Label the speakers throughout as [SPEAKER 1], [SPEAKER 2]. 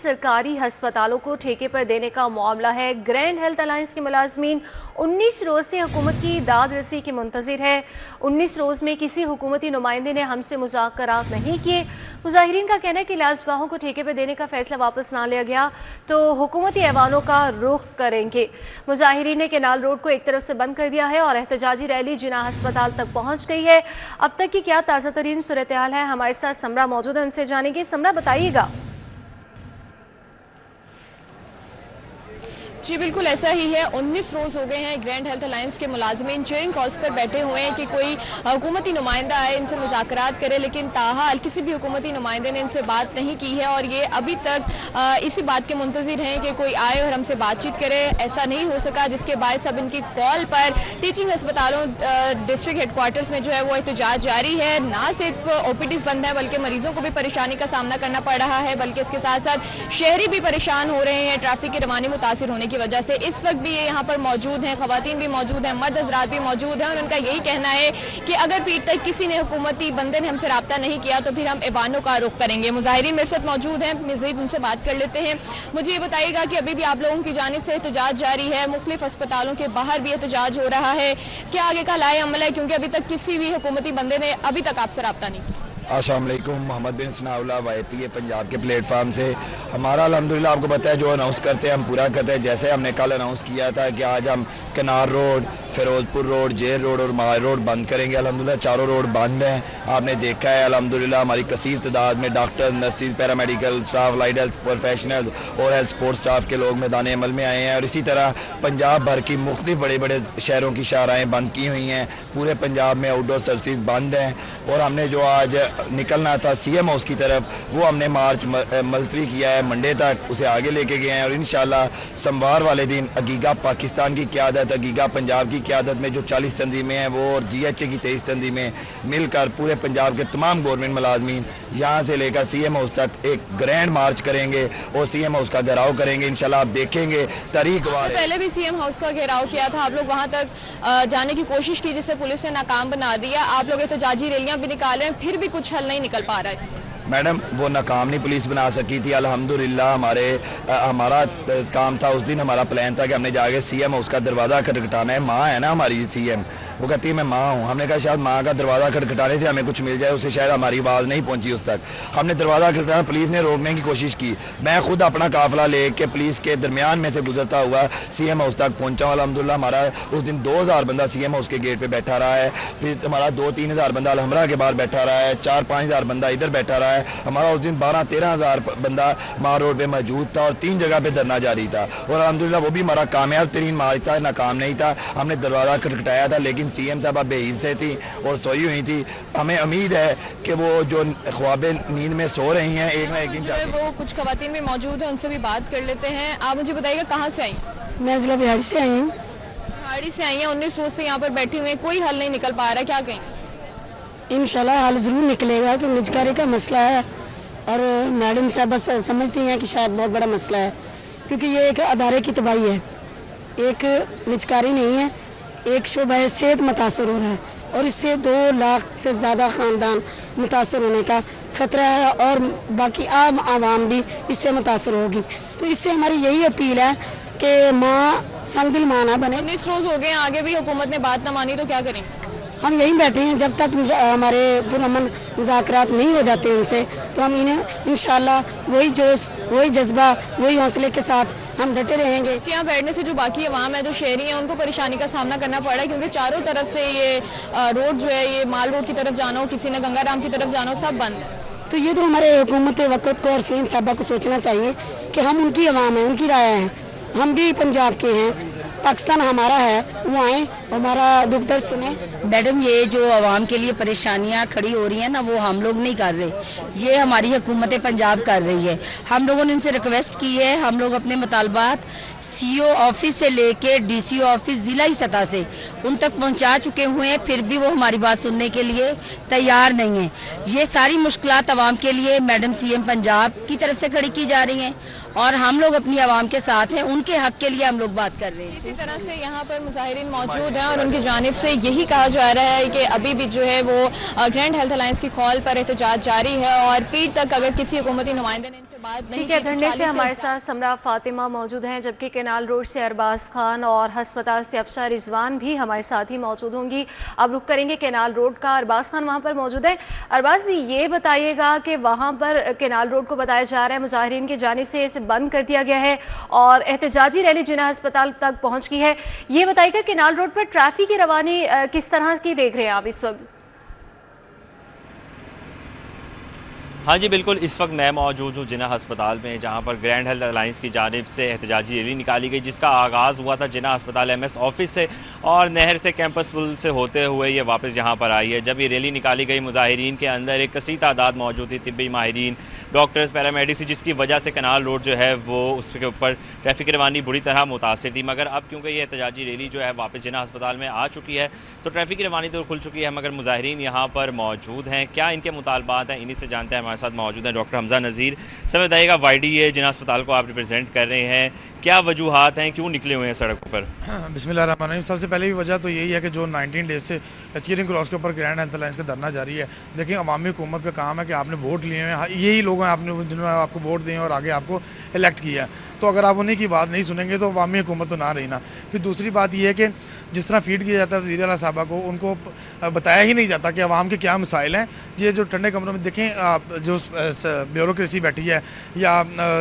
[SPEAKER 1] सरकारी हस्पतालों को ठेके पर देने का मामला है। ग्रैंड हेल्थ अलायंस के मुलाजमीन 19 रोज से हुकूमत की दाद रसी के मुंतजिर है। 19 रोज में किसी हुकूमती नुमाइंदे ने हमसे मुज़ाकरात नहीं किए। मुजाहिरीन का कहना है कि इलाजगाहों को ठेके पर देने का फैसला वापस ना लिया गया तो हुकूमती ऐवानों का रुख करेंगे। मुजाहिरीन ने केनाल रोड को एक तरफ से बंद कर दिया है और एहतजाजी रैली जिना अस्पताल तक पहुँच गई है। अब तक की क्या ताज़ा तरीन सूरत हाल है, हमारे साथ समरा मौजूद है, उनसे जानेंगे। समरा, बताइएगा।
[SPEAKER 2] जी बिल्कुल ऐसा ही है। 19 रोज़ हो गए हैं ग्रैंड हेल्थ अलायंस के मुलाजमीन चेयरिंग क्रॉस पर बैठे हुए हैं कि कोई हुकूमती नुमाइंदा आए, इनसे मुज़ाकरात करे, लेकिन ताहाल किसी भी हुकूमती नुमाइंदे ने इनसे बात नहीं की है और ये अभी तक इसी बात के मुंतजिर हैं कि कोई आए और हमसे बातचीत करे। ऐसा नहीं हो सका, जिसके बायस अब इनकी कॉल पर टीचिंग अस्पतालों डिस्ट्रिक्ट हेडक्वार्टर्स में जो है वो एहतजाज जारी है। ना सिर्फ OPDs बंद है बल्कि मरीजों को भी परेशानी का सामना करना पड़ रहा है, बल्कि इसके साथ साथ शहरी भी परेशान हो रहे हैं ट्रैफिक की रवानी मुतासिर होने की वजह से। इस वक्त भी ये यहाँ पर मौजूद हैं, खवातीन भी मौजूद हैं, मर्द हजरात भी मौजूद हैं और उनका यही कहना है कि अगर पीठ तक किसी ने हुकूमती बंदे ने हमसे रब्ता नहीं किया तो फिर हम ऐवानों का रुख करेंगे। मुजाहिरीन मेरे साथ मौजूद हैं, मज़ीद उनसे बात कर लेते हैं। मुझे ये बताइएगा कि अभी भी आप लोगों की जानिब से एहतजाज जारी है, मुख्तलिफ अस्पतालों के बाहर भी एहतजाज हो रहा है, क्या आगे का लाए अमल है, क्योंकि अभी तक किसी भी हुकूमती बंदे ने अभी तक आपसे रब्ता नहीं किया?
[SPEAKER 3] अस्सलाम वालेकुम, मोहम्मद बिन सनाउल्लाह YPA पंजाब के प्लेटफार्म से। हमारा अल्हम्दुलिल्लाह आपको पता है जो अनाउंस करते हैं हम पूरा करते हैं। जैसे हमने कल अनाउंस किया था कि आज हम कनार road, Firozpur road, jail road और माल रोड बंद करेंगे। अल्हम्दुलिल्लाह चारों रोड बंद हैं। आपने देखा है अल्हम्दुलिल्लाह हमारी कसीर तादाद में doctor, nurses, paramedical staff, light health professionals और हेल्थ सपोर्ट स्टाफ के लोग मैदान अमल में आए हैं और इसी तरह पंजाब भर की मुख्तलिफ बड़े बड़े शहरों की शाहराएँ बंद की हुई हैं। पूरे पंजाब में आउटडोर सर्विस बंद हैं और हमने जो आज निकलना था CM हाउस की तरफ, वो हमने मार्च मुलतवी किया है, मंडे तक उसे आगे लेके गए हैं और इंशाल्लाह सोमवार वाले दिन अगीगा पाकिस्तान की क़यादत, अगीगा पंजाब की क़यादत में जो 40 तंजीमें हैं वो और GHA की 23 तंजीमें मिलकर पूरे पंजाब के तमाम गवर्नमेंट मुलाजमीन यहाँ से लेकर CM हाउस तक एक ग्रैंड मार्च करेंगे और CM हाउस का घेराव करेंगे। इंशाल्लाह आप देखेंगे तारीख वार।
[SPEAKER 2] पहले भी CM हाउस का घेराव किया था, आप लोग वहाँ तक जाने की कोशिश की जिससे पुलिस ने नाकाम बना दिया। आप लोग एहतजाजी रैलियाँ भी निकाल रहे हैं, फिर भी कुछ हल नहीं निकल पा रहा है।
[SPEAKER 3] मैडम वो नाकाम नहीं पुलिस बना सकी थी। अल्हम्दुलिल्लाह हमारा काम था, उस दिन हमारा प्लान था कि हमने जाके CM हाउस का दरवाज़ा खटखटाना है। माँ है ना हमारी CM, वो कहती है मैं माँ हूँ। हमने कहा शायद माँ का दरवाज़ा खटखटाने से हमें कुछ मिल जाए, उससे शायद हमारी आवाज़ नहीं पहुँची उस तक। हमने दरवाज़ा खटखटाना, पुलिस ने रोकने की कोशिश की। मैं खुद अपना काफिला ले के पुलिस के दरमियान में से गुजरता हुआ CM हाउस तक पहुँचा। अल्हम्दुलिल्लाह हमारा उस दिन 2000 बंदा CM हाउस के गेट पर बैठा रहा है, फिर हमारा 2-3 हज़ार बंदा अलहमरा के बाहर बैठा रहा है, 4-5 हज़ार बंदा इधर बैठा रहा है। हमारा उस दिन 12-13 हज़ार बंदा मार रोड पे मौजूद था और 3 जगह पे धरना जारी था और अल्हम्दुलिल्लाह वो भी हमारा कामयाब तरीन मार्च था, नाकाम नहीं था। हमने दरवाज़ा खटखटाया था लेकिन CM साहब बेहिस से थी और सोई हुई थी। हमें उम्मीद है कि वो जो ख्वाब नींद में सो रही हैं एक ना एक दिन
[SPEAKER 2] वो कुछ खवातीन भी मौजूद हैं, उनसे भी बात कर लेते हैं। आप मुझे बताइएगा कहाँ से आई?
[SPEAKER 4] मैं जिला बिहाड़ी से आई हूँ।
[SPEAKER 2] बिहाड़ी से आई हैं, 19 रोज से यहाँ पर बैठी हुई हैं, कोई हल नहीं निकल पा रहा, क्या कहें?
[SPEAKER 4] इंशाल्लाह हल ज़रूर निकलेगा कि निजकारी का मसला है और मैडम साहब बस समझती हैं कि शायद बहुत बड़ा मसला है, क्योंकि ये एक अदारे की तबाही है, एक निजकारी नहीं है। एक शोबा सेहत मुतासर हो रहा है और इससे 2 लाख से ज़्यादा ख़ानदान मुतासर होने का ख़तरा है और बाकी आम आवाम भी इससे मुतासर होगी। तो इससे हमारी यही अपील है कि माँ संगदिल माँ ना बने।
[SPEAKER 2] 19 रोज़ हो गए, आगे भी हुकूमत ने बात ना मानी तो क्या करें?
[SPEAKER 4] हम यहीं बैठे हैं, जब तक हमारे पुरअमन मुज़ाकरात नहीं हो जाते उनसे तो हम इन्हें इंशाल्लाह वही जोश, वही जज्बा, वही हौसले के साथ हम डटे रहेंगे।
[SPEAKER 2] कि यहाँ बैठने से जो बाकी अवाम है, जो शहरी हैं, उनको परेशानी का सामना करना पड़ रहा है, क्योंकि चारों तरफ से ये रोड जो है, ये माल रोड की तरफ जाना हो, किसी ने गंगाराम की तरफ जाना हो, सब बंद है।
[SPEAKER 4] तो ये तो हमारे हुकूमत वक़्त को और CM साहबा को सोचना चाहिए कि हम उनकी अवाम हैं, उनकी राय हैं, हम भी पंजाब के हैं, पाकिस्तान हमारा है, वो आए हमारा दुख दर्द सुने।
[SPEAKER 5] मैडम ये जो आवाम के लिए परेशानियां खड़ी हो रही हैं ना, वो हम लोग नहीं कर रहे, ये हमारी हुकूमत पंजाब कर रही है। हम लोगों ने उनसे रिक्वेस्ट की है, हम लोग अपने मुतालबात CO ऑफिस से लेके DCO ऑफिस ज़िलाई सतह से उन तक पहुंचा चुके हुए हैं, फिर भी वो हमारी बात सुनने के लिए तैयार नहीं है। ये सारी मुश्किलात आवाम के लिए मैडम CM पंजाब की तरफ से खड़ी की जा रही हैं और हम लोग अपनी आवाम के साथ हैं, उनके हक के लिए हम लोग बात कर रहे हैं।
[SPEAKER 2] इसी तरह से यहाँ पर मुजाहिरीन मौजूद हैं और उनकी जानिब से यही कहा जा रहा है कि अभी भी जो है वो ग्रैंड हेल्थ अलायंस की कॉल पर एहतजाज जारी है और पीठ तक अगर किसी हुकूमती नुमाइंदे ने इनसे बात नहीं
[SPEAKER 1] ठीक है,
[SPEAKER 2] की। तो
[SPEAKER 1] धरने से
[SPEAKER 2] 40
[SPEAKER 1] हमारे साथ समरा फातिमा मौजूद हैं, जबकि केनाल रोड से अरबाज खान और हस्पताल से अफशा रिजवान भी हमारे साथ ही मौजूद होंगी। अब रुक करेंगे केनाल रोड का। अरबाज खान वहां पर मौजूद है। अरबाज जी, ये बताइएगा कि वहां पर केनाल रोड को बताया जा रहा है मुजाहिरीन की जानिब से इसे बंद कर दिया गया है और एहतजाजी रैली जिन्ना अस्पताल तक पहुंच गई है। ये बताइएगा केनाल रोड पर ट्रैफिक की रवानी किस तरह की देख रहे हैं आप इस वक्त?
[SPEAKER 6] हाँ जी बिल्कुल, इस वक्त मैं मौजूद हूँ जिन्ना अस्पताल में, जहाँ पर ग्रैंड हेल्थ अलायंस की जानिब से एहतजाजी रैली निकाली गई, जिसका आगाज़ हुआ था जिन्ना अस्पताल MS ऑफिस से और नहर से कैंपस पुल से होते हुए ये वापस यहाँ पर आई है। जब ये रैली निकाली गई, मुजाहिरीन के अंदर एक कसी तादाद मौजूद थी, तिब्बी माहिरीन, डॉक्टर्स, पैरामेडिक्स, जिसकी वजह से कनाल रोड जो है वो उसके ऊपर ट्रैफिक रवानी बुरी तरह मुतासिर थी। मगर अब क्योंकि ये एहतजाजी रैली जो है वापस जिन्ना अस्पताल में आ चुकी है, तो ट्रैफिक की रवानी तो खुल चुकी है, मगर मुजाहिरीन यहाँ पर मौजूद हैं। क्या इनके मुतालबात हैं, इन्हीं से जानते हैं। हमारे साथ मौजूद हैं डॉक्टर हमजा नज़ीर। सब बताइएगा, YDA जिन्ना अस्पताल को आप रिप्रेजेंट कर रहे हैं, क्या वजूहात हैं, क्यों निकले हुए हैं सड़कों पर?
[SPEAKER 7] बिस्मिल्लाहिर्रहमानिर्रहीम। सबसे पहले भी वजह तो यही है कि जो 19 डेज से चेरिंग क्रॉस के ऊपर ग्रैंड हेल्थ अलायंस का धरना जारी है। देखिए, अवामी हुकूमत का काम है कि आपने वोट लिए हैं, यही लोग हैं आपने जिन्होंने आपको वोट दिए और आगे आपको इलेक्ट किया है, तो अगर आप उन्हीं की बात नहीं सुनेंगे तो अवामी हुकूमत तो ना रही ना। फिर दूसरी बात यह है कि जिस तरह फीड किया जाता है वज़ीर आला साहबा को, उनको बताया ही नहीं जाता कि अवाम के क्या मसाइल हैं। ये जो ठंडे कमरों में देखें, जो ब्यूरोक्रेसी बैठी है या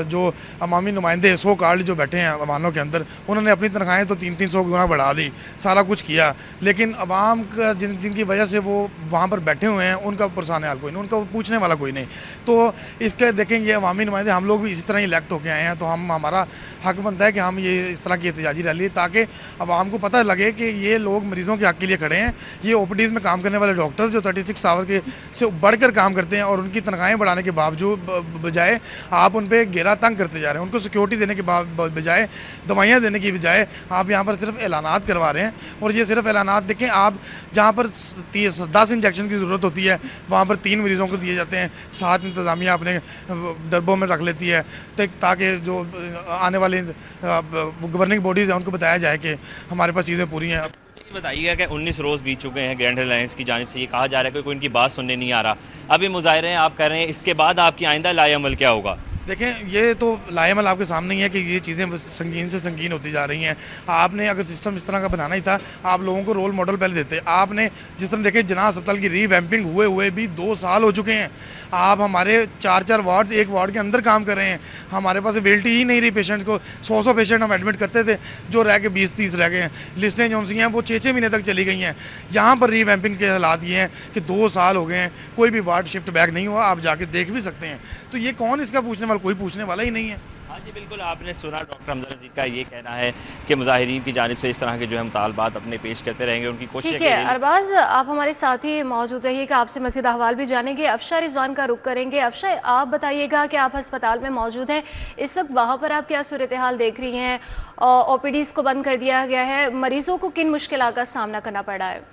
[SPEAKER 7] जो अवामी नुमाइंदे सो कार्ड जो बैठे हैं अवानों के अंदर, उन्होंने अपनी तनख्वाहें तो 300-300 गुना बढ़ा दी, सारा कुछ किया, लेकिन अवाम का जिनकी वजह से वो वहाँ पर बैठे हुए हैं उनका पुरसान हाल कोई नहीं, उनका पूछने वाला कोई नहीं। तो इसके देखेंगे अवामी नुमाइंदे हम लोग भी इसी तरह इलेक्ट होकर आए हैं, तो हमारा हक बनता है कि हम ये इस तरह की एहतजाजी रैली, ताकि अवाम को पता लगे कि ये लोग मरीज़ों के हक़ के लिए खड़े हैं। ये OPDs में काम करने वाले डॉक्टर्स जो 36 आवर्स के से बढ़कर काम करते हैं और उनकी तनख्वाहें बढ़ाने के बावजूद बजाय आप उन पर घेरा तंग करते जा रहे हैं, उनको सिक्योरिटी देने के बजाय, दवाइयाँ देने की बजाय आप यहाँ पर सिर्फ ऐलानात करवा रहे हैं। और ये सिर्फ ऐलानात देखें, आप जहाँ पर 10 इंजेक्शन की ज़रूरत होती है वहाँ पर 3 मरीज़ों को दिए जाते हैं, 7 इंतज़ामिया अपने डब्बों में रख लेती है, ताकि जो आने वाले गवर्निंग बॉडीज़ हैं उनको बताया जाए कि हमारे पास चीज़ें पूरी हैं।
[SPEAKER 6] बताइएगा कि 19 रोज़ बीत चुके हैं, ग्रैंड अलायंस की जानिब से ये कहा जा रहा है कि कोई इनकी बात सुनने नहीं आ रहा। अभी मुजाहिरे आप कर रहे हैं, इसके बाद आपकी आइंदा लाएअमल क्या होगा?
[SPEAKER 7] देखें, ये तो लाएअमल आपके सामने ही है कि ये चीज़ें संगीन से संगीन होती जा रही हैं। आपने अगर सिस्टम इस तरह का बनाना ही था, आप लोगों को रोल मॉडल पहले देते। आपने जिस तरह देखें, जिन्ना अस्पताल की रीवैम्पिंग हुए भी 2 साल हो चुके हैं। आप हमारे 4-4 वार्ड, एक वार्ड के अंदर काम कर रहे हैं। हमारे पास अवेलिटी ही नहीं रही पेशेंट्स को। 100 पेशेंट हम एडमिट करते थे, जो रह के 20-30 रह गए हैं। लिस्टें जो सी हैं वो 6-6 महीने तक चली गई हैं। यहाँ पर रीवैम्पिंग के हालात ये हैं कि 2 साल हो गए हैं, कोई भी वार्ड शिफ्ट बैक नहीं हुआ। आप जाके देख भी सकते हैं। तो ये कौन इसका पूछने वाला? कोई पूछने वाला ही नहीं है।
[SPEAKER 6] हाँ जी बिल्कुल, आपने सुना डॉक्टर हमजा नज़ीर का ये कहना है कि मुजाहिरीन की जानिब से इस तरह के जो है मुतालबात अपने पेश करते रहेंगे, उनकी कोशिश।
[SPEAKER 1] ठीक है अरबाज, आप हमारे साथ ही मौजूद रहिएगा, आपसे मज़ीद अहवाल भी जानेंगे। अफशा रिजवान का रुख करेंगे। अफशा, आप बताइएगा कि आप अस्पताल में मौजूद हैं, इस वक्त वहाँ पर आप क्या सूरत हाल देख रही हैं? OPDs को बंद कर दिया गया है, मरीजों को किन मुश्किलात का सामना करना पड़ रहा है?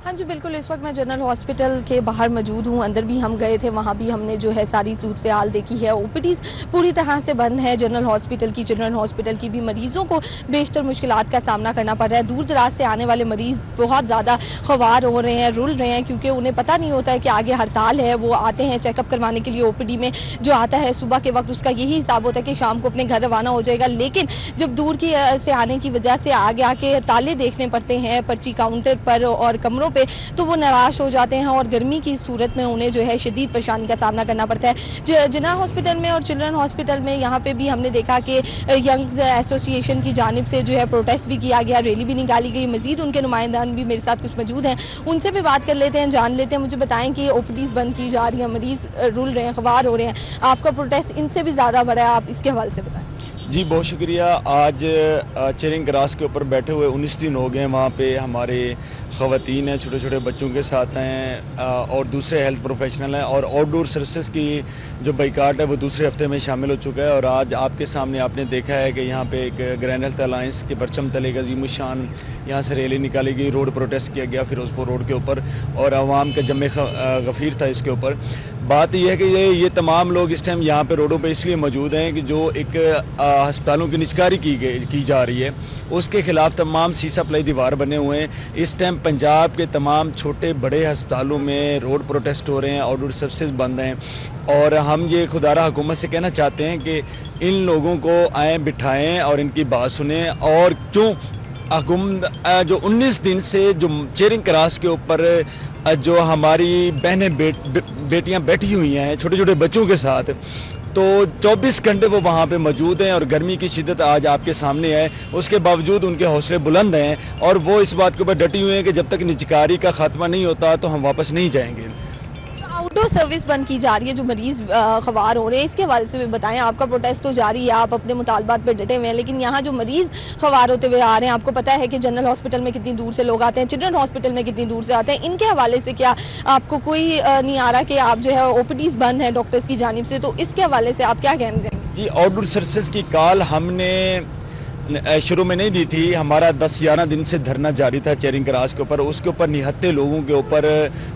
[SPEAKER 2] हाँ जी बिल्कुल, इस वक्त मैं जनरल हॉस्पिटल के बाहर मौजूद हूँ। अंदर भी हम गए थे, वहाँ भी हमने जो है सारी सूरत हाल देखी है। OPDs पूरी तरह से बंद है जनरल हॉस्पिटल की भी मरीज़ों को बेशतर मुश्किलात का सामना करना पड़ रहा है। दूर दराज से आने वाले मरीज़ बहुत ज़्यादा ख्वार हो रहे हैं, रुल रहे हैं, क्योंकि उन्हें पता नहीं होता है कि आगे हड़ताल है। वो आते हैं चेकअप करवाने के लिए OPD में, जो आता है सुबह के वक्त उसका यही हिसाब होता है कि शाम को अपने घर रवाना हो जाएगा। लेकिन जब दूर की से आने की वजह से आगे आके ताले देखने पड़ते हैं पर्ची काउंटर पर और कमरों पे, तो वो निराश हो जाते हैं और गर्मी की सूरत में उन्हें जो है शदीद परेशानी का सामना करना पड़ता है। जिन्ना हॉस्पिटल में और चिल्ड्रन हॉस्पिटल में यहाँ पे भी हमने देखा कि यंग एसोसिएशन की जानिब से जो है प्रोटेस्ट भी किया गया, रैली भी निकाली गई। मजीद उनके नुमाइंदान भी मेरे साथ कुछ मौजूद हैं, उनसे भी बात कर लेते हैं, जान लेते हैं। मुझे बताएं कि OPDs बंद की जा रही हैं, मरीज़ रुल रहे हैं, ख्वार हो रहे हैं, आपका प्रोटेस्ट इनसे भी ज़्यादा बड़ा है, आप इसके हवाले से बताएं।
[SPEAKER 8] जी बहुत शुक्रिया। आज चेरिंग क्रॉस के ऊपर बैठे हुए 19 दिन हो गए। वहाँ पे हमारे ख़वातीन हैं, छोटे छोटे बच्चों के साथ हैं और दूसरे हेल्थ प्रोफेशनल हैं, और आउटडोर सर्विसेज की जो बाइकाट है वो दूसरे हफ्ते में शामिल हो चुका है। और आज आपके सामने आपने देखा है कि यहाँ पे एक ग्रैंड हेल्थ अलायंस के परचम तले अज़ीमुशान यहाँ से रैली निकाली गई, रोड प्रोटेस्ट किया गया फिरोजपुर रोड के ऊपर, और आवाम का जमे गफ़ीर था इसके ऊपर। बात यह है कि ये तमाम लोग इस टाइम यहाँ पे रोडों पे इसलिए मौजूद हैं कि जो एक अस्पतालों की निजकारी की जा रही है, उसके ख़िलाफ़ तमाम सीसा प्लाई दीवार बने हुए हैं। इस टाइम पंजाब के तमाम छोटे बड़े अस्पतालों में रोड प्रोटेस्ट हो रहे हैं, आउटडोर सर्विसेज बंद हैं। और हम ये खुदारा हुकूमत से कहना चाहते हैं कि इन लोगों को आएँ बिठाएँ और इनकी बात सुने। और क्यों जो 19 दिन से जो चेरिंग क्रॉस के ऊपर जो हमारी बहनें बेटियां बैठी हुई हैं छोटे छोटे बच्चों के साथ, तो 24 घंटे वो वहाँ पे मौजूद हैं और गर्मी की शिद्दत आज आपके सामने है, उसके बावजूद उनके हौसले बुलंद हैं और वो इस बात के ऊपर डटी हुई हैं कि जब तक निजकारी का खात्मा नहीं होता तो हम वापस नहीं जाएंगे।
[SPEAKER 2] आउटडोर सर्विस बंद की जा रही है, जो मरीज ख़वार हो रहे हैं, इसके हवाले से भी बताएं। आपका प्रोटेस्ट तो जारी है, आप अपने मुतालबात पर डटे हुए हैं, लेकिन यहाँ जो मरीज ख़वार होते हुए आ रहे हैं, आपको पता है कि जनरल हॉस्पिटल में कितनी दूर से लोग आते हैं, चिल्ड्रन हॉस्पिटल में कितनी दूर से आते हैं, इनके हवाले से क्या आपको कोई नहीं आ रहा कि आप जो है OPDs बंद हैं डॉक्टर्स की जानिब से, तो इसके हवाले से आप क्या कहना चाहेंगे?
[SPEAKER 8] जी, आउटडोर सर्विसेज की कॉल हमने शुरू में नहीं दी थी। हमारा 10-11 दिन से धरना जारी था चेरिंग क्रॉस के ऊपर। उसके ऊपर निहत्ते लोगों के ऊपर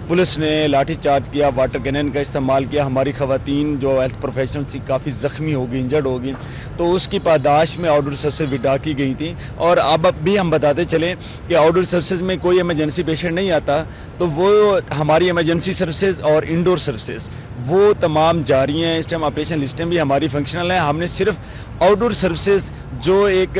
[SPEAKER 8] पुलिस ने लाठी चार्ज किया, वाटर कैनन का इस्तेमाल किया। हमारी ख़वातीन जो हेल्थ प्रोफेशनल्स थी काफ़ी ज़ख्मी हो गई, इंजर्ड हो गई, तो उसकी पादाश में आउटडोर सर्विसेज विड्रा की गई थी। और अब भी हम बताते चलें कि आउटडोर सर्विसेज में कोई इमरजेंसी पेशेंट नहीं आता तो वो हमारी इमरजेंसी सर्विसेज और इंडोर सर्विसेज वो तमाम जारी हैं। इस टाइम ऑपरेशन लिस्टें भी हमारी फंक्शनल हैं। हमने सिर्फ आउटडोर सर्विसेज जो एक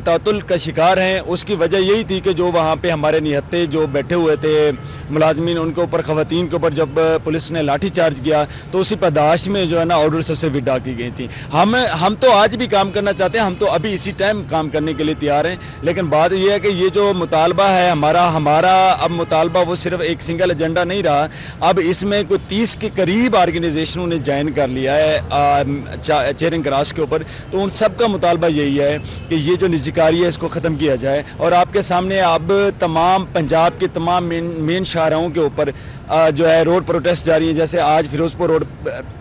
[SPEAKER 8] तातुल का शिकार हैं, उसकी वजह यही थी कि जो वहाँ पे हमारे निहत्ते जो बैठे हुए थे मुलाजमीन, उनके ऊपर ख़वातीन के ऊपर जब पुलिस ने लाठी चार्ज किया तो उसी पादाश में जो है ना आउटडोर सर्विसेज विड्रा की गई थी। हम तो आज भी काम करना चाहते हैं, हम तो अभी इसी टाइम काम करने के लिए तैयार हैं, लेकिन बात यह है कि ये जो मुतालबा है हमारा अब मुतालबा वो सिर्फ एक सिंगल एजेंडा नहीं रहा। अब इसमें कोई 30 के करीब ऑर्गेनाइजेशनों ने ज्वाइन कर लिया है चेरिंग क्रॉस के ऊपर। तो उन सब का मुतालबा यही है कि ये जो निजीकारी है इसको ख़त्म किया जाए। और आपके सामने अब तमाम पंजाब के तमाम मेन शाहराहों के ऊपर जो है रोड प्रोटेस्ट जारी है। जैसे आज फिरोजपुर रोड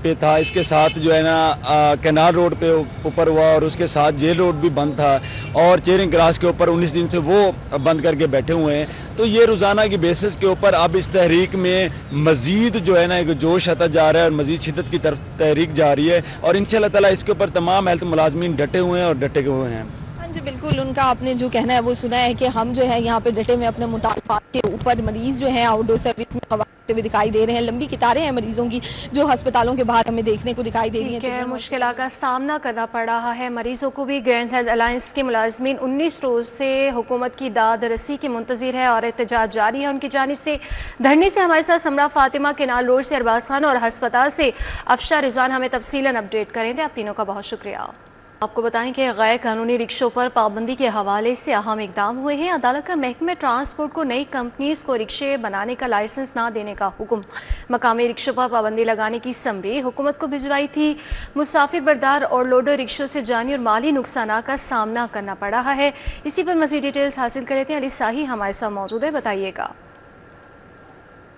[SPEAKER 8] पे था, इसके साथ जो है ना कैनाल रोड पे ऊपर हुआ और उसके साथ जेल रोड भी बंद था और चेरिंग क्रॉस के ऊपर 19 दिन से वो बंद करके बैठे हुए हैं। तो ये रोज़ाना की बेसिस के ऊपर अब इस तहरीक में मज़ीद जो है ना एक जोश आता जा रहा है और मज़ीद शिद्दत की तरफ तहरीक जा रही है और इंशाअल्लाह ताला इसके ऊपर तमाम हेल्थ मुलाजमीन डटे हुए हैं और डटे हुए हैं।
[SPEAKER 2] जी बिल्कुल, उनका आपने जो कहना है वो सुना है कि हम जो है यहाँ पे डटे में अपने मुतालबात के ऊपर। मरीज जो है आउटडोर सर्विस में ख़वातीन दिखाई दे रहे हैं, लंबी कतारें हैं मरीजों की जो अस्पतालों के बाहर हमें देखने को दिखाई दे रही है।
[SPEAKER 1] मुश्किल का सामना करना पड़ रहा है मरीजों को भी। ग्रैंड हेल्थ अलायंस के मुलाजमीन 19 रोज़ से हुकूमत की दाद रसी के मुंतज़िर है और एहतजाज जारी है उनकी जानिब से। धरने से हमारे साथ समरा फातिमा, केनाल रोड से अरबाज खान और अस्पताल से अफशा रिजवान हमें तफसीलन अपडेट करेंगे। आप तीनों का बहुत शुक्रिया। आपको बताएं कि गैर कानूनी रिक्शों पर पाबंदी के हवाले से अहम इकदाम हुए हैं। अदालत का महकमे ट्रांसपोर्ट को नई कंपनीज को रिक्शे बनाने का लाइसेंस ना देने का हुक्म। मकामी रिक्शों पर पाबंदी लगाने की समरी हुकूमत को भिजवाई थी। मुसाफिर बरदार और लोडर रिक्शों से जानी और माली नुकसान का सामना करना पड़ रहा है। इसी पर मज़ीद डिटेल्स हासिल कर लेते हैं। अली साही हमारे साथ मौजूद है, बताइएगा।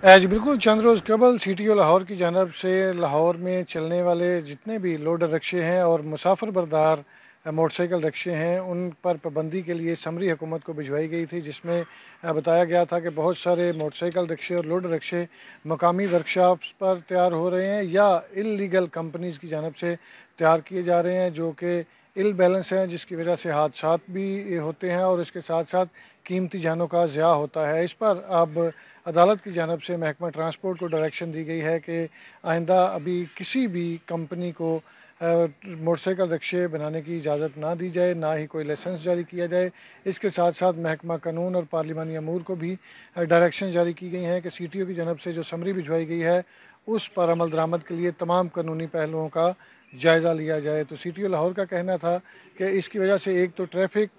[SPEAKER 9] जी बिल्कुल, चंद रोज़ कबल CTO लाहौर की जानब से लाहौर में चलने वाले जितने भी लोडर रिक्शे हैं और मुसाफिर बरदार मोटरसाइकिल रिक्शे हैं उन पर पाबंदी के लिए समरी हुकूमत को भिजवाई गई थी, जिसमें बताया गया था कि बहुत सारे मोटरसाइकिल रिक्शे और लोडर रिक्शे मकामी वर्कशॉप्स पर तैयार हो रहे हैं या इल्लीगल कंपनीज़ की जानब से तैयार किए जा रहे हैं, जो कि इल बैलेंस हैं, जिसकी वजह से हादसात भी होते हैं और इसके साथ साथ कीमती जानों का ज़िया होता है। इस पर अब अदालत की जानब से महकमा ट्रांसपोर्ट को डायरेक्शन दी गई है कि आइंदा अभी किसी भी कंपनी को मोटरसाइकिल रिक्शे बनाने की इजाज़त ना दी जाए, ना ही कोई लाइसेंस जारी किया जाए। इसके साथ साथ महकमा कानून और पार्लिमानी अमूर को भी डायरेक्शन जारी की गई हैं कि CTO की जानब से जो समरी भिजवाई गई है उस पर अमल दरामद के लिए तमाम कानूनी पहलुओं का जायज़ा लिया जाए। तो CTO लाहौर का कहना था कि इसकी वजह से एक तो ट्रैफिक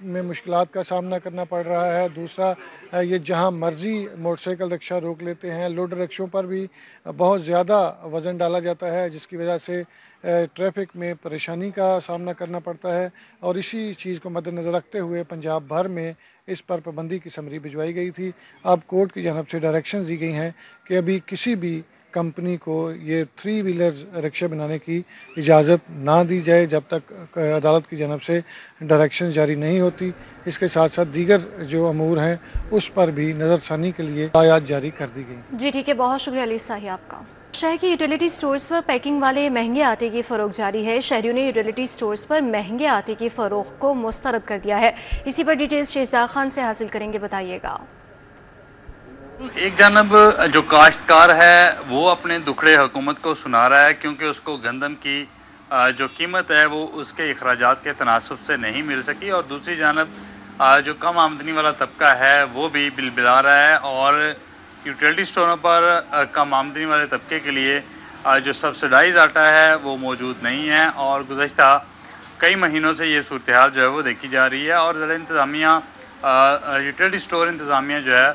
[SPEAKER 9] में मुश्किलात का सामना करना पड़ रहा है, दूसरा ये जहां मर्ज़ी मोटरसाइकिल रिक्शा रोक लेते हैं, लोडर रिक्शों पर भी बहुत ज़्यादा वज़न डाला जाता है, जिसकी वजह से ट्रैफिक में परेशानी का सामना करना पड़ता है। और इसी चीज़ को मद्देनज़र रखते हुए पंजाब भर में इस पर पाबंदी की समरी भिजवाई गई थी। अब कोर्ट की जानब से डायरेक्शन दी गई हैं कि अभी किसी भी कंपनी को ये 3 व्हीलर्स रिक्शे बनाने की इजाज़त ना दी जाए जब तक अदालत की जानब से डायरेक्शन जारी नहीं होती। इसके साथ साथ दीगर जो अमूर हैं उस पर भी नज़रसानी के लिए हिदायत जारी कर दी गई।
[SPEAKER 1] जी ठीक है, बहुत शुक्रिया अली साही आपका। शहर के यूटिलिटी स्टोर्स पर पैकिंग वाले महंगे आटे की फ़रोख्त जारी है। शहरियों ने यूटिलिटी स्टोर्स पर महंगे आटे की फ़रोख्त को मुस्तरद कर दिया है। इसी पर डिटेल्स शहजाद खान से हासिल करेंगे, बताइएगा।
[SPEAKER 10] एक जानब जो काश्तकार है वो अपने दुखड़े हुकूमत को सुना रहा है, क्योंकि उसको गंदम की जो कीमत है वो उसके अखराजात के तनासब से नहीं मिल सकी, और दूसरी जानब जो कम आमदनी वाला तबका है वो भी बिलबिला रहा है, और यूटिलिटी स्टोरों पर कम आमदनी वाले तबके के लिए जो सब्सिडाइज आटा है वो मौजूद नहीं है। और गुज़श्ता कई महीनों से ये सूरत हाल जो है वो देखी जा रही है, और ज़िला इंतज़ामिया यूटिलिटी स्टोर इंतज़ामिया जो है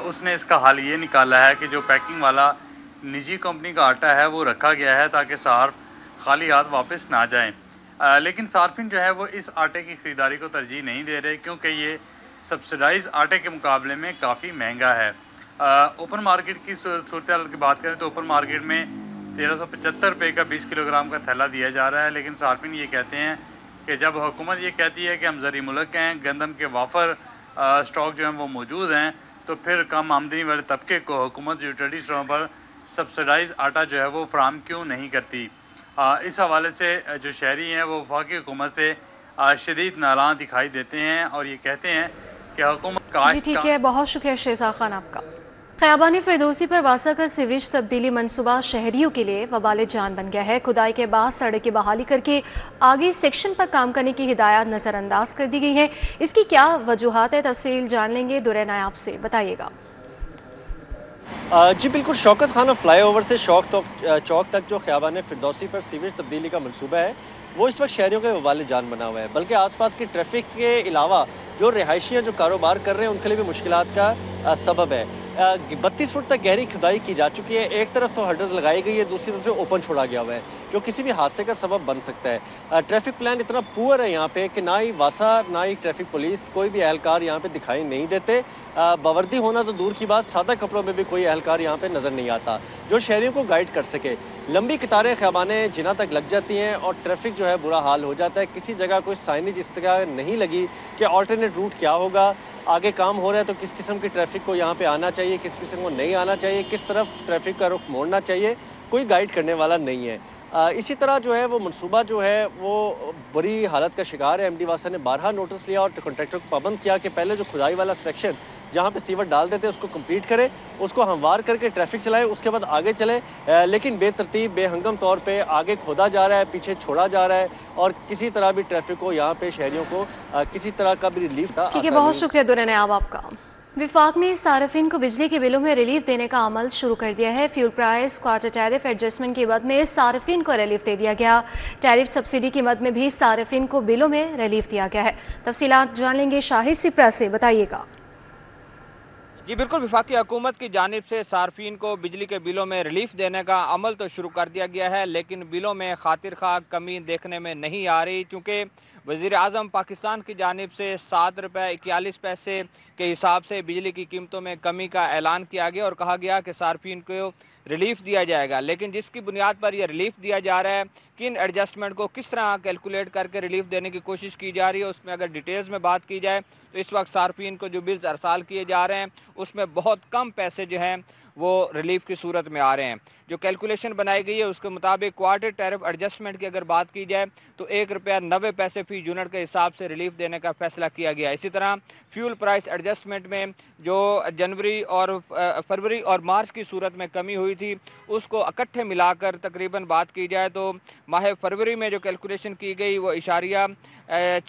[SPEAKER 10] उसने इसका हल ये निकाला है कि जो पैकिंग वाला निजी कंपनी का आटा है वो रखा गया है ताकि सार्फ खाली हाथ वापस ना जाएं। लेकिन सार्फिन जो है वो इस आटे की ख़रीदारी को तरजीह नहीं दे रहे, क्योंकि ये सब्सिडाइज आटे के मुकाबले में काफ़ी महंगा है। ओपन मार्केट की सूरत हाल की बात करें तो ओपन मार्केट में 1375 रुपये का 20 किलोग्राम का थैला दिया जा रहा है, लेकिन सार्फिन ये कहते हैं कि जब हुकूमत ये कहती है कि हम ज़री मुल्क हैं, गंदम के वाफर स्टॉक जो हैं वो मौजूद हैं, तो फिर कम आमदनी वाले तबके को हुकूमत यूटिलिटी स्टोरों पर सब्सिडाइज आटा जो है वो फराहम क्यों नहीं करती। इस हवाले से जो शहरी हैं वो वफाकी हुकूमत से शदीद नाराज़ दिखाई देते हैं, और ये कहते हैं कि हुकूमत का।
[SPEAKER 1] जी ठीक है, बहुत शुक्रिया शहजाद खान आपका। ख़याबान फिरदौसी पर वासा का सीवरेज तब्दीली मनसूबा शहरियों के लिए वबाल जान बन गया है। खुदाई के बाद सड़क की बहाली करके आगे सेक्शन पर काम करने की हिदायत नज़रअंदाज कर दी गई है। इसकी क्या वजूहात है, तफसील जान लेंगे दुरे नायाब से, बताइएगा।
[SPEAKER 11] जी बिल्कुल, शौकत खाना फ्लाईओवर से चौक तक जो ख़याबान फिरदौसी पर सीवरेज तब्दीली का मनसूबा है वो इस वक्त शहरियों के वबाल जान बना हुआ है, बल्कि आसपास की ट्रैफिक के अलावा जो रिहायशियाँ जो कारोबार कर रहे हैं उनके लिए भी मुश्किलात का सबब है। 32 फुट तक गहरी खुदाई की जा चुकी है। एक तरफ तो हर्डल्स लगाई गई है, दूसरी तरफ से ओपन छोड़ा गया हुआ है, जो किसी भी हादसे का सबब बन सकता है। ट्रैफिक प्लान इतना पुअर है यहाँ पे कि ना ही वासा ना ही ट्रैफिक पुलिस कोई भी एहलकार यहाँ पे दिखाई नहीं देते। बावर्दी होना तो दूर की बात, सादा कपड़ों में भी कोई एहलकार यहाँ पे नज़र नहीं आता जो शहरियों को गाइड कर सके। लंबी कतारें ख़याबाने जिना तक लग जाती हैं और ट्रैफिक जो है बुरा हाल हो जाता है। किसी जगह कोई साइनेज इस तरह नहीं लगी कि ऑल्टरनेट रूट क्या होगा, आगे काम हो रहा है तो किस किस्म की ट्रैफिक को यहाँ पे आना चाहिए, किस किस्म को नहीं आना चाहिए, किस तरफ ट्रैफिक का रुख मोड़ना चाहिए, कोई गाइड करने वाला नहीं है। इसी तरह जो है वो मनसूबा जो है वो बुरी हालत का शिकार है। एमडी वासा ने बारहा नोटिस लिया और कॉन्ट्रैक्टर को पाबंद किया कि पहले जो खुदाई वाला सेक्शन जहाँ पे सीवर डाल देते हैं उसको कंप्लीट करें, उसको हमवार करके ट्रैफिक चलाए, उसके बाद आगे चले। लेकिन बेतरतीब बेहंगम तौर पे आगे खोदा जा रहा है, पीछे छोड़ा जा रहा है, और किसी तरह भी ट्रैफिक को यहाँ पे शहरियों को किसी तरह का भी रिलीफ था।
[SPEAKER 1] ठीक है, बहुत शुक्रिया दुरान आब आपका। विफाक ने सार्फिन को बिजली के बिलों में रिलीफ देने का अमल शुरू कर दिया है। Fuel price quarter tariff adjustment की मद में सार्फिन को रिलीफ दे दिया गया। टैरिफ सब्सिडी की मद में भी सार्फिन को बिलों में रिलीफ दिया गया है। तफसीलात जान लेंगे शाहिद सिप्रा से, बताइएगा।
[SPEAKER 12] जी बिल्कुल, वफाकी हुकूमत की जानिब से सार्फिन को बिजली के बिलों में रिलीफ देने का अमल तो शुरू कर दिया गया है, लेकिन बिलों में खातिर खा कमी देखने में नहीं आ रही, क्योंकि वज़ीर आज़म पाकिस्तान की जानिब से 7 रुपये 41 पैसे के हिसाब से बिजली की कीमतों में कमी का ऐलान किया गया और कहा गया कि सार्फिन को रिलीफ दिया जाएगा। लेकिन जिसकी बुनियाद पर यह रिलीफ दिया जा रहा है, किन एडजस्टमेंट को किस तरह कैलकुलेट करके रिलीफ देने की कोशिश की जा रही है, उसमें अगर डिटेल्स में बात की जाए तो इस वक्त सार्फिन को जो बिल्स अरसाल किए जा रहे हैं उसमें बहुत कम पैसे जो हैं वो रिलीफ की सूरत में आ रहे हैं। जो कैलकुलेशन बनाई गई है उसके मुताबिक क्वार्टर टैरिफ एडजस्टमेंट की अगर बात की जाए तो 1 रुपया 90 पैसे फी यूनिट के हिसाब से रिलीफ देने का फैसला किया गया। इसी तरह फ्यूल प्राइस एडजस्टमेंट में जो जनवरी और फरवरी और मार्च की सूरत में कमी हुई थी उसको इकट्ठे मिलाकर तकरीबन बात की जाए तो माह फरवरी में जो कैलकुलेशन की गई वो इशारिया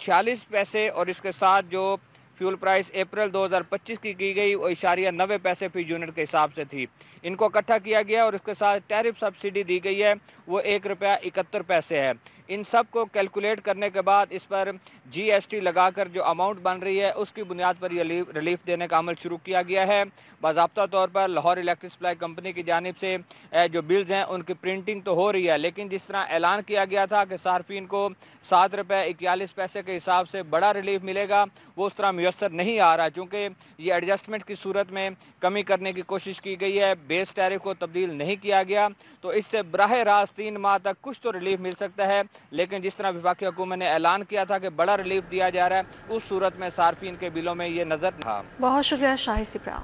[SPEAKER 12] 46 पैसे और इसके साथ जो फ्यूल प्राइस अप्रैल 2025 की गई वो इशारिया 90 पैसे फी यूनिट के हिसाब से थी। इनको इकट्ठा किया गया और इसके साथ टैरिफ सब्सिडी दी गई है वो 1 रुपया 71 पैसे है। इन सब को कैलकुलेट करने के बाद इस पर GST लगाकर जो अमाउंट बन रही है उसकी बुनियाद पर यह रिलीफ देने का अमल शुरू किया गया है। बाज़ाब्ता तौर पर लाहौर इलेक्ट्रिक सप्लाई कंपनी की जानिब से जो बिल्स हैं उनकी प्रिंटिंग तो हो रही है, लेकिन जिस तरह ऐलान किया गया था कि सार्फिन को 7 रुपये 41 पैसे के हिसाब से बड़ा रिलीफ मिलेगा वो उस तरह मुयस्सर नहीं आ रहा, चूँकि ये एडजस्टमेंट की सूरत में कमी करने की कोशिश की गई है, बेस टैरिफ को तब्दील नहीं किया गया, तो इससे बराह रास्त 3 माह तक कुछ तो रिलीफ मिल सकता है। लेकिन जिस तरह वफाकी हुकूमत ने ऐलान किया था कि बड़ा रिलीफ दिया जा रहा है उस सूरत में सार्फिन के बिलों में ये नज़र था।
[SPEAKER 1] बहुत शुक्रिया शाहिद सिप्रा।